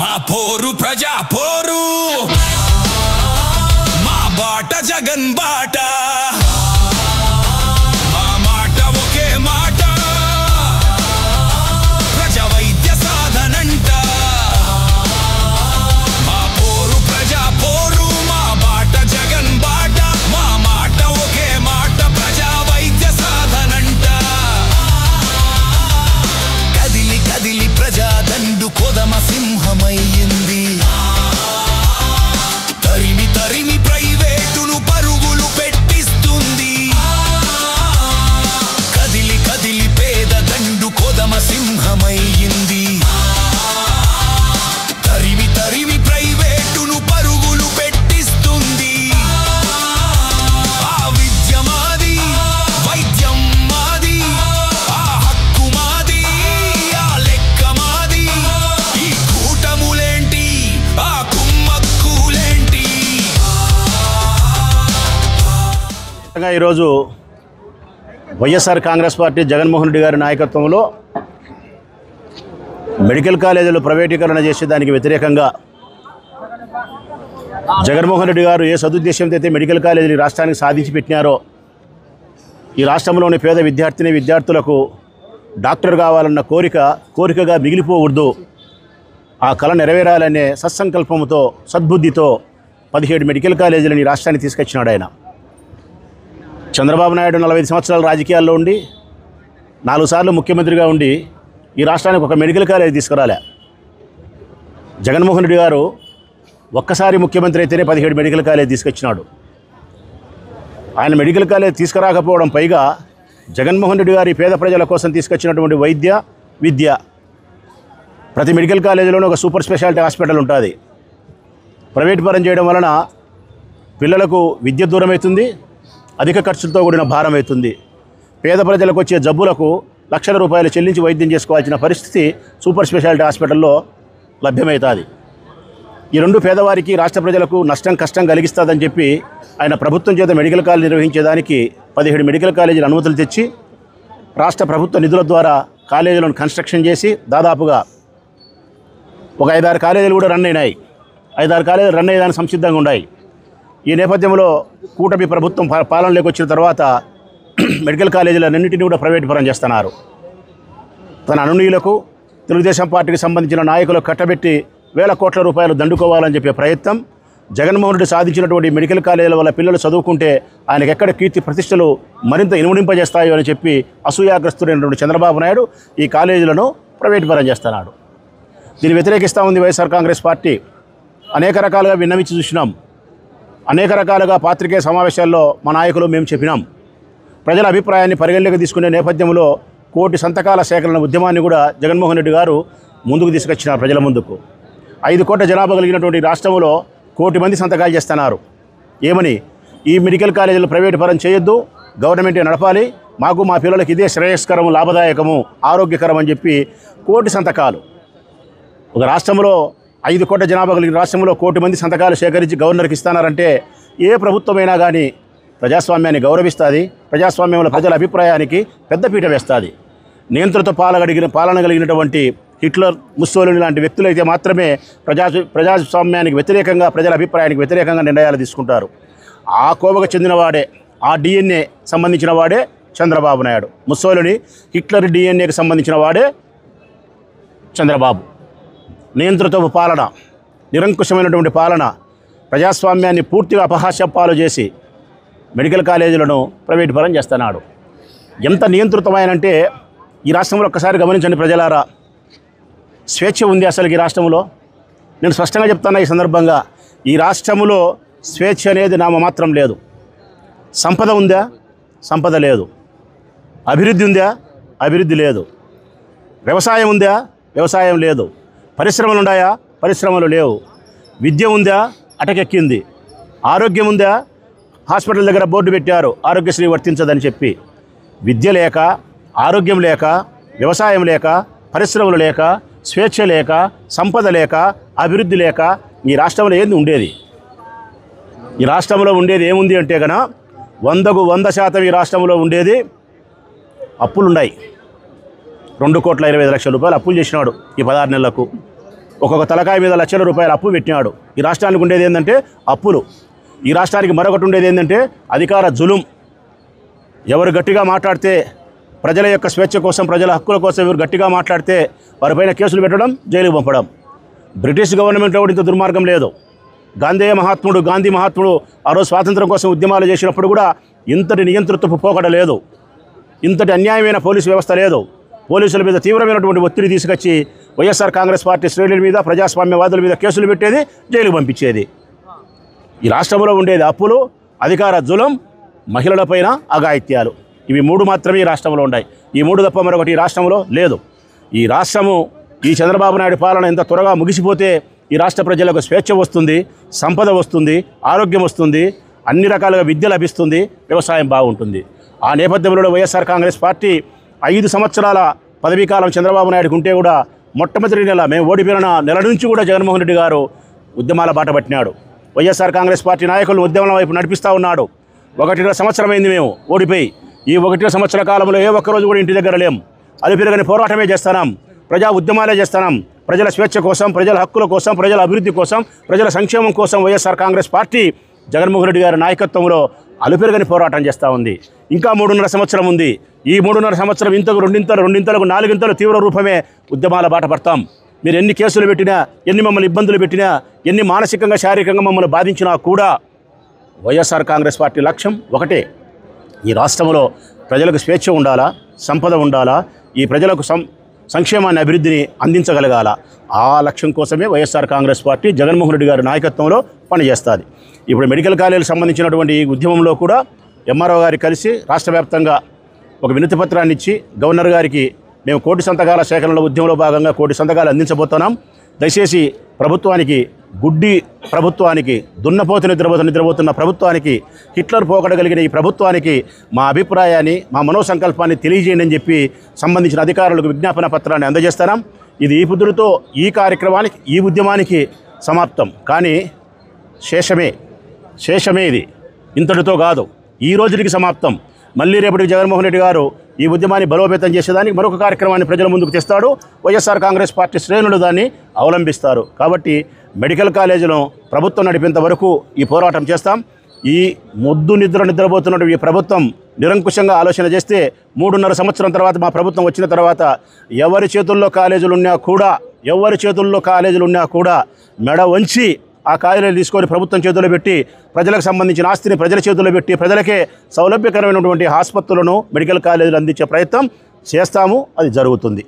మా పోరు ప్రజా పోరు, మా బాట జగన్ బాట, మా మాట ఒకే మాట, ప్రజా వైద్య సాధనంట. మా పోరు ప్రజా పోరు, మా బాట జగన్ బాట, మా మాట ఒకే మాట, ప్రజా వైద్య సాధనంట. కదిలి కదిలి ప్రజా దండు కొదమ సింహమయ్యింది, తరిమి తరిమి ప్రైవేటును పరుగులు పెట్టిస్తుంది. కదిలి కదిలి పేద దండు కొదమ సింహమయ్యింది, తరిమి తరిమి ప్రైవేటును పరుగులు పెట్టిస్తుంది. ఆ విద్య మాది, వైద్యం మాది, ఆ హక్కు మాది, ఆ లెక్క మాది. ఈ కూటములేంటి, ఆ కుమ్మక్కులేంటి. ఈరోజు వైఎస్ఆర్ కాంగ్రెస్ పార్టీ జగన్మోహన్ రెడ్డి గారి నాయకత్వంలో మెడికల్ కాలేజీలు ప్రైవేటీకరణ చేసే దానికి వ్యతిరేకంగా జగన్మోహన్ రెడ్డి గారు ఏ సదుద్దేశంతో అయితే మెడికల్ కాలేజీలు రాష్ట్రానికి సాధించి పెట్టినారో, ఈ రాష్ట్రంలోని పేద విద్యార్థులకు డాక్టర్ కావాలన్న కోరికగా మిగిలిపోకూడదు, ఆ కళ నెరవేరాలనే సత్సంకల్పంతో సద్బుద్ధితో 17 మెడికల్ కాలేజీలను ఈ రాష్ట్రానికి తీసుకొచ్చినాడు ఆయన. చంద్రబాబు నాయుడు 45 సంవత్సరాల రాజకీయాల్లో ఉండి 4 సార్లు ముఖ్యమంత్రిగా ఉండి ఈ రాష్ట్రానికి ఒక మెడికల్ కాలేజీ తీసుకురాలే. జగన్మోహన్ రెడ్డి గారు ఒక్కసారి ముఖ్యమంత్రి అయితేనే 17 మెడికల్ కాలేజీ తీసుకొచ్చినాడు. ఆయన మెడికల్ కాలేజీ తీసుకురాకపోవడం పైగా జగన్మోహన్ రెడ్డి గారి పేద ప్రజల కోసం తీసుకొచ్చినటువంటి విద్య, ప్రతి మెడికల్ కాలేజీలోనూ ఒక సూపర్ స్పెషాలిటీ హాస్పిటల్ ఉంటుంది. ప్రైవేట్ పరం చేయడం వలన పిల్లలకు విద్య దూరం అవుతుంది, అధిక ఖర్చులతో కూడిన భారం అవుతుంది. పేద ప్రజలకు వచ్చే జబ్బులకు లక్షల రూపాయలు చెల్లించి వైద్యం చేసుకోవాల్సిన పరిస్థితి సూపర్ స్పెషాలిటీ హాస్పిటల్లో లభ్యమవుతుంది. ఈ రెండు పేదవారికి, రాష్ట్ర ప్రజలకు కష్టం కలిగిస్తుందని చెప్పి ఆయన ప్రభుత్వం చేత మెడికల్ కాలేజీ నిర్వహించేదానికి 17 మెడికల్ కాలేజీల అనుమతులు తెచ్చి రాష్ట్ర ప్రభుత్వ నిధుల ద్వారా కాలేజీలను కన్స్ట్రక్షన్ చేసి దాదాపుగా ఒక 5-6 కాలేజీలు కూడా రన్ అయినాయి. 5-6 కాలేజీలు రన్ అయ్యేదానికి సంసిద్ధంగా ఉన్నాయి. ఈ నేపథ్యంలో కూటమి ప్రభుత్వం పాలనలోకి వచ్చిన తర్వాత మెడికల్ కాలేజీలన్నింటినీ కూడా ప్రైవేట్ పరం చేస్తున్నారు. తన అనునీయులకు, తెలుగుదేశం పార్టీకి సంబంధించిన నాయకులకు కట్టబెట్టి వేల కోట్ల రూపాయలు దండుకోవాలని చెప్పే ప్రయత్నం, జగన్మోహన్ రెడ్డి సాధించినటువంటి మెడికల్ కాలేజీల వల్ల పిల్లలు చదువుకుంటే ఆయనకు ఎక్కడ కీర్తి ప్రతిష్టలు మరింత ఇనుమడింపజేస్తాయో అని చెప్పి అసూయాగ్రస్తుడైనటువంటి చంద్రబాబు నాయుడు ఈ కాలేజీలను ప్రైవేట్ పరం చేస్తున్నాడు. దీన్ని వ్యతిరేకిస్తూ ఉంది వైఎస్ఆర్ కాంగ్రెస్ పార్టీ. అనేక రకాలుగా విన్నవించి చూసినాం, అనేక రకాలుగా పాత్రికేయ సమావేశాల్లో మా నాయకులు మేము చెప్పినాం. ప్రజల అభిప్రాయాన్ని పరిగణలోకి తీసుకునే నేపథ్యంలో 1 కోటి సంతకాల సేకరణ ఉద్యమాన్ని కూడా జగన్మోహన్ రెడ్డి గారు ముందుకు తీసుకొచ్చినారు. ప్రజల ముందుకు 5 కోట్ల జనాభా కలిగినటువంటి రాష్ట్రంలో 1 కోటి మంది సంతకాలు చేస్తున్నారు. ఏమని? ఈ మెడికల్ కాలేజీలు ప్రైవేట్ పరం చేయొద్దు, గవర్నమెంటే నడపాలి, మాకు మా పిల్లలకి ఇదే శ్రేయస్కరము, లాభదాయకము, ఆరోగ్యకరం అని చెప్పి 1 కోటి సంతకాలు. ఒక రాష్ట్రంలో 5 కోట్ల జనాభా కలిగిన రాష్ట్రంలో 1 కోటి మంది సంతకాలు సేకరించి గవర్నర్కి ఇస్తున్నారంటే ఏ ప్రభుత్వమైనా కానీ ప్రజాస్వామ్యాన్ని గౌరవిస్తుంది, ప్రజాస్వామ్యంలో ప్రజల అభిప్రాయానికి పెద్దపీట వేస్తుంది. నియంత్రిత పాలన కలిగినటువంటి హిట్లర్, ముస్సోలిని లాంటి వ్యక్తులైతే మాత్రమే ప్రజాస్వామ్యానికి వ్యతిరేకంగా, ప్రజల అభిప్రాయానికి వ్యతిరేకంగా నిర్ణయాలు తీసుకుంటారు. ఆ కోవకు చెందినవాడే, ఆ డిఎన్ఏ సంబంధించిన వాడే చంద్రబాబు నాయుడు. ముస్సోలిని, హిట్లర్ డిఎన్ఏకి సంబంధించిన వాడే చంద్రబాబు. నియంత్రిత పాలన, నిరంకుశమైనటువంటి పాలన, ప్రజాస్వామ్యాన్ని పూర్తిగా అపహాస్యపాలు చేసి మెడికల్ కాలేజీలను ప్రైవేట్ పరం చేస్తున్నాడు. ఎంత నియంత్రితమైనంటే ఈ రాష్ట్రంలో ఒక్కసారి గమనించండి ప్రజలారా, స్వేచ్ఛ ఉంది అసలు ఈ రాష్ట్రంలో? నేను స్పష్టంగా చెప్తాను ఈ సందర్భంగా, ఈ రాష్ట్రంలో స్వేచ్ఛ అనేది నామమాత్రం లేదు. సంపద ఉందా? సంపద లేదు. అభివృద్ధి ఉందా? అభివృద్ధి లేదు. వ్యవసాయం ఉందా? వ్యవసాయం లేదు. పరిశ్రమలు ఉన్నాయా? పరిశ్రమలు లేవు. విద్య ఉందా? అటకెక్కింది. ఆరోగ్యం ఉందా? హాస్పిటల్ దగ్గర బోర్డు పెట్టారు, ఆరోగ్యశ్రీ వర్తించదని చెప్పి. విద్య లేక, ఆరోగ్యం లేక, వ్యవసాయం లేక, పరిశ్రమలు లేక, స్వేచ్ఛ లేక, సంపద లేక, అభివృద్ధి లేక ఈ రాష్ట్రంలో ఏంది ఉండేది? ఈ రాష్ట్రంలో ఉండేది ఏముంది అంటే కనుక 100కు 100% ఈ రాష్ట్రంలో ఉండేది అప్పులున్నాయి. 2,20,00,000 రూపాయలు అప్పులు చేసినాడు ఈ 16 నెలలకు. ఒక్కొక్క తలకాయ మీద లక్షల రూపాయల అప్పు పెట్టినాడు. ఈ రాష్ట్రానికి ఉండేది ఏంటంటే అప్పులు. ఈ రాష్ట్రానికి మరొకటి ఉండేది ఏంటంటే అధికార జులుం. ఎవరు గట్టిగా మాట్లాడితే ప్రజల యొక్క స్వేచ్ఛ కోసం, ప్రజల హక్కుల కోసం ఎవరు గట్టిగా మాట్లాడితే వారిపైన కేసులు పెట్టడం, జైలుకు పంపడం. బ్రిటిష్ గవర్నమెంట్లో కూడా ఇంత దుర్మార్గం లేదు. గాంధీ మహాత్ముడు ఆ రోజు స్వాతంత్రం కోసం ఉద్యమాలు చేసినప్పుడు కూడా ఇంతటి నియంతృత్వపు పోకడ లేదు, ఇంతటి అన్యాయమైన పోలీసు వ్యవస్థ లేదు. పోలీసుల మీద తీవ్రమైనటువంటి ఒత్తిడి తీసుకొచ్చి వైఎస్ఆర్ కాంగ్రెస్ పార్టీ శ్రేణుల మీద, ప్రజాస్వామ్యవాదుల మీద కేసులు పెట్టేది, జైలుకు పంపించేది. ఈ రాష్ట్రంలో ఉండేది అప్పులు, అధికార జులం, మహిళలపైన అఘాయిత్యాలు. ఇవి 3 మాత్రమే ఈ రాష్ట్రంలో ఉన్నాయి. ఈ 3 తప్ప మరొకటి ఈ రాష్ట్రంలో లేదు. ఈ రాష్ట్రము ఈ చంద్రబాబు నాయుడు పాలన ఎంత త్వరగా ముగిసిపోతే ఈ రాష్ట్ర ప్రజలకు స్వేచ్ఛ వస్తుంది, సంపద వస్తుంది, ఆరోగ్యం వస్తుంది, అన్ని రకాలుగా విద్య లభిస్తుంది, వ్యవసాయం బాగుంటుంది. ఆ నేపథ్యంలో వైఎస్ఆర్ కాంగ్రెస్ పార్టీ 5 సంవత్సరాల పదవీకాలం చంద్రబాబు నాయుడుకు ఉంటే కూడా మొట్టమొదటి నెల మేము ఓడిపోయిన నెల నుంచి కూడా జగన్మోహన్ రెడ్డి గారు ఉద్యమాల బాట పట్టినాడు. వైఎస్ఆర్ కాంగ్రెస్ పార్టీ నాయకులను ఉద్యమాల వైపు నడిపిస్తూ ఉన్నాడు. 1.5 సంవత్సరం అయింది మేము ఓడిపోయి. ఈ 1.5 సంవత్సర కాలంలో ఏ ఒక్కరోజు కూడా ఇంటి దగ్గర లేం. అలుపెరగని పోరాటమే చేస్తున్నాం, ప్రజా ఉద్యమాలే చేస్తున్నాం. ప్రజల స్వేచ్ఛ కోసం, ప్రజల హక్కుల కోసం, ప్రజల అభివృద్ధి కోసం, ప్రజల సంక్షేమం కోసం వైఎస్ఆర్ కాంగ్రెస్ పార్టీ జగన్మోహన్ రెడ్డి గారి నాయకత్వంలో అలుపెరగని పోరాటం చేస్తూ ఉంది. ఇంకా 3.5 సంవత్సరం ఉంది. ఈ 3.5 సంవత్సరం ఇంతకు రెండింతలకు 4 తీవ్ర రూపమే ఉద్యమాల బాట పడతాం. మీరు ఎన్ని కేసులు పెట్టినా, ఎన్ని మమ్మల్ని ఇబ్బందులు పెట్టినా, ఎన్ని మానసికంగా శారీరకంగా మమ్మల్ని బాధించినా కూడా వైఎస్ఆర్ కాంగ్రెస్ పార్టీ లక్ష్యం ఒకటే. ఈ రాష్ట్రంలో ప్రజలకు స్వేచ్ఛ ఉండాలా, సంపద ఉండాలా, ఈ ప్రజలకు సంక్షేమాన్ని, అభివృద్ధిని అందించగలగాల. ఆ లక్ష్యం కోసమే వైఎస్ఆర్ కాంగ్రెస్ పార్టీ జగన్మోహన్ రెడ్డి గారి నాయకత్వంలో పనిచేస్తుంది. ఇప్పుడు మెడికల్ కాలేజీలకు సంబంధించినటువంటి ఈ ఉద్యమంలో కూడా ఎంఆర్ఓ గారు కలిసి రాష్ట్ర వ్యాప్తంగా ఒక వినతి పత్రాన్ని ఇచ్చి గవర్నర్ గారికి మేము 1 కోటి సంతకాల సేకరణలో ఉద్యమంలో భాగంగా 1 కోటి సంతకాలు అందించబోతున్నాం. దయచేసి ప్రభుత్వానికి, గుడ్డి ప్రభుత్వానికి, దున్నపోతు నిద్రపోతున్న ప్రభుత్వానికి, హిట్లర్ పోకడగలిగిన ఈ ప్రభుత్వానికి మా అభిప్రాయాన్ని, మా మనోసంకల్పాన్ని తెలియజేయండి అని చెప్పి సంబంధించిన అధికారులకు విజ్ఞాపన పత్రాన్ని అందజేస్తున్నాం. ఇది ఈ పుదురుతో ఈ కార్యక్రమానికి, ఈ ఉద్యమానికి సమాప్తం. కానీ శేషమే ఇది, ఇంతటితో కాదు. ఈ రోజుకి సమాప్తం. మళ్ళీ రేపటికి జగన్మోహన్ రెడ్డి గారు ఈ ఉద్యమాన్ని బలోపేతం చేసేదానికి మరొక కార్యక్రమాన్ని ప్రజల ముందుకు తెస్తాడు. వైఎస్ఆర్ కాంగ్రెస్ పార్టీ శ్రేణులు దాన్ని అవలంబిస్తారు. కాబట్టి మెడికల్ కాలేజీలో ప్రభుత్వం నడిపేంత వరకు ఈ పోరాటం చేస్తాం. ఈ నిద్రపోతున్నటువంటి ఈ ప్రభుత్వం నిరంకుశంగా ఆలోచన చేస్తే 3.5 సంవత్సరం తర్వాత మా ప్రభుత్వం వచ్చిన తర్వాత ఎవరి చేతుల్లో కాలేజీలు ఉన్నా కూడా మెడ వంచి ఆ కాలేజీలు తీసుకొని ప్రభుత్వం చేతుల్లో పెట్టి, ప్రజలకు సంబంధించిన ఆస్తిని ప్రజల చేతుల్లో పెట్టి, ప్రజలకే సౌలభ్యకరమైనటువంటి ఆసుపత్రులను, మెడికల్ కాలేజీలు అందించే ప్రయత్నం చేస్తాము. అది జరుగుతుంది.